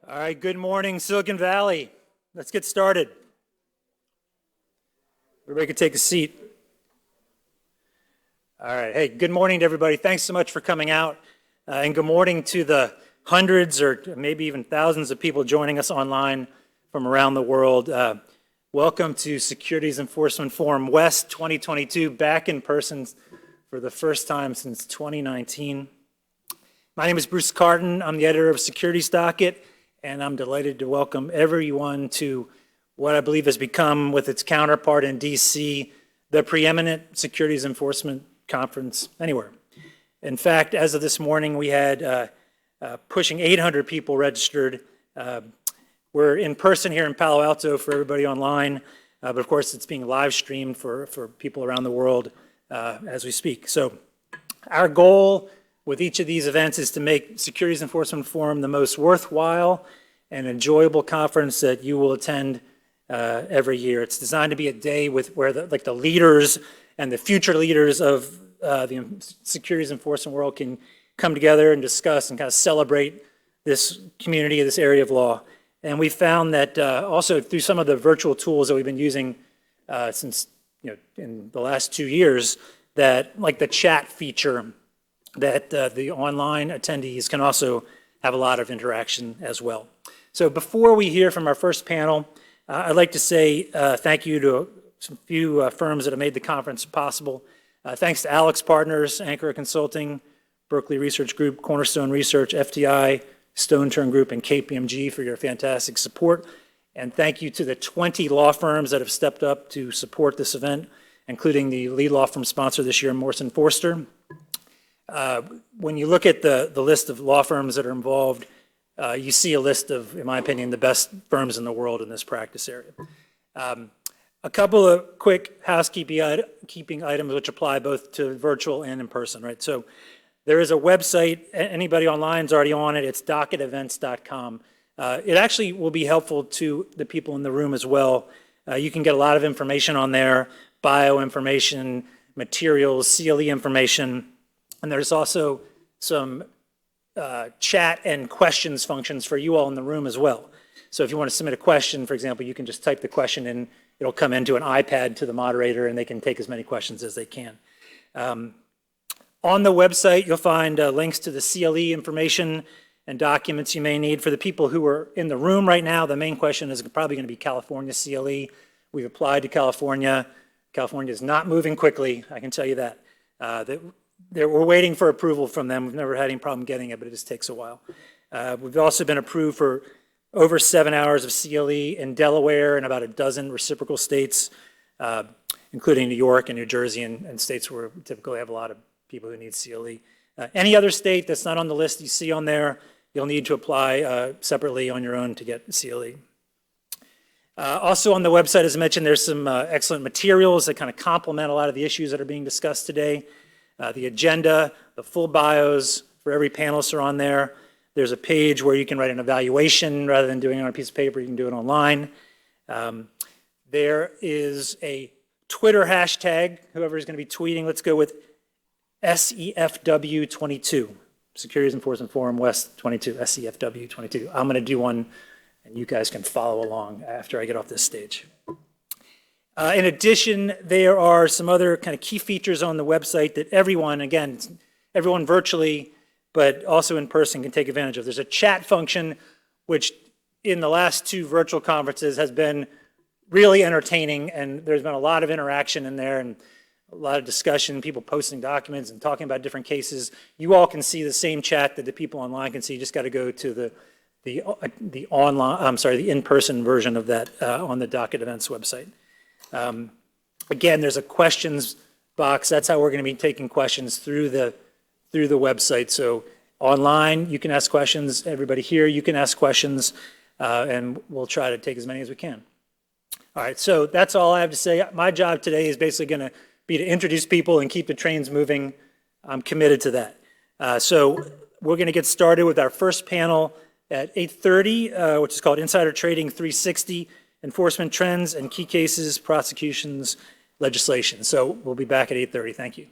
All right, good morning, Silicon Valley. Let's get started. Everybody can take a seat. All right, hey, good morning to everybody. Thanks so much for coming out. And good morning to the hundreds or maybe even thousands of people joining us online from around the world. Welcome to Securities Enforcement Forum West 2022, back in person for the first time since 2019. My name is Bruce Carton. I'm the editor of Securities Docket, and I'm delighted to welcome everyone to what I believe has become, with its counterpart in DC, the preeminent securities enforcement conference anywhere. In fact, as of this morning, we had pushing 800 people registered. We're in person here in Palo Alto for everybody online, but of course it's being live streamed for people around the world as we speak. So our goal with each of these events is to make Securities Enforcement Forum the most worthwhile and enjoyable conference that you will attend every year. It's designed to be a day where the leaders and the future leaders of the securities enforcement world can come together and discuss and kind of celebrate this community, this area of law. And we found that also through some of the virtual tools that we've been using since in the last 2 years, that like the chat feature, that the online attendees can also have a lot of interaction as well. So before we hear from our first panel, I'd like to say thank you to some few firms that have made the conference possible. Thanks to Alex Partners, Anchor Consulting, Berkeley Research Group, Cornerstone Research, FTI, Stone Turn Group, and KPMG for your fantastic support. And thank you to the 20 law firms that have stepped up to support this event, including the lead law firm sponsor this year, Morrison Foerster. When you look at the list of law firms that are involved, you see a list of, in my opinion, the best firms in the world in this practice area. A couple of quick housekeeping items which apply both to virtual and in person, right? So there is a website, anybody online is already on it, it's docketevents.com. It actually will be helpful to the people in the room as well. You can get a lot of information on there, bio information, materials, CLE information, and there's also some chat and questions functions for you all in the room as well. So if you want to submit a question, for example, you can just type the question in, it'll come into an iPad to the moderator and they can take as many questions as they can. On the website, you'll find links to the CLE information and documents you may need. For the people who are in the room right now, the main question is probably going to be California CLE. We've applied to California. California is not moving quickly, I can tell you that. We're waiting for approval from them. We've never had any problem getting it, but it just takes a while. We've also been approved for over 7 hours of CLE in Delaware and about a dozen reciprocal states, including New York and New Jersey and states where we typically have a lot of people who need CLE. Any other state that's not on the list you see on there, you'll need to apply separately on your own to get CLE. Also on the website, as I mentioned, there's some excellent materials that kind of complement a lot of the issues that are being discussed today. The agenda, the full bios for every panelist are on there. There's a page where you can write an evaluation rather than doing it on a piece of paper, you can do it online. There is a Twitter hashtag, whoever is going to be tweeting, let's go with SEFW22, Securities Enforcement Forum West 22, SEFW22. I'm going to do one and you guys can follow along after I get off this stage. In addition, there are some other kind of key features on the website that everyone, again, everyone virtually, but also in person can take advantage of. There's a chat function, which in the last 2 virtual conferences has been really entertaining, and there's been a lot of interaction in there and a lot of discussion, people posting documents and talking about different cases. You all can see the same chat that the people online can see. You just got to go to the in-person version of that on the Docket Events website. Again, there's a questions box. That's how we're going to be taking questions through the website. So online, you can ask questions. Everybody here, you can ask questions, and we'll try to take as many as we can. All right, so that's all I have to say. My job today is basically going to be to introduce people and keep the trains moving. I'm committed to that. So we're going to get started with our first panel at 8:30, which is called Insider Trading 360. Enforcement trends and key cases, prosecutions, legislation. So we'll be back at 8:30. Thank you.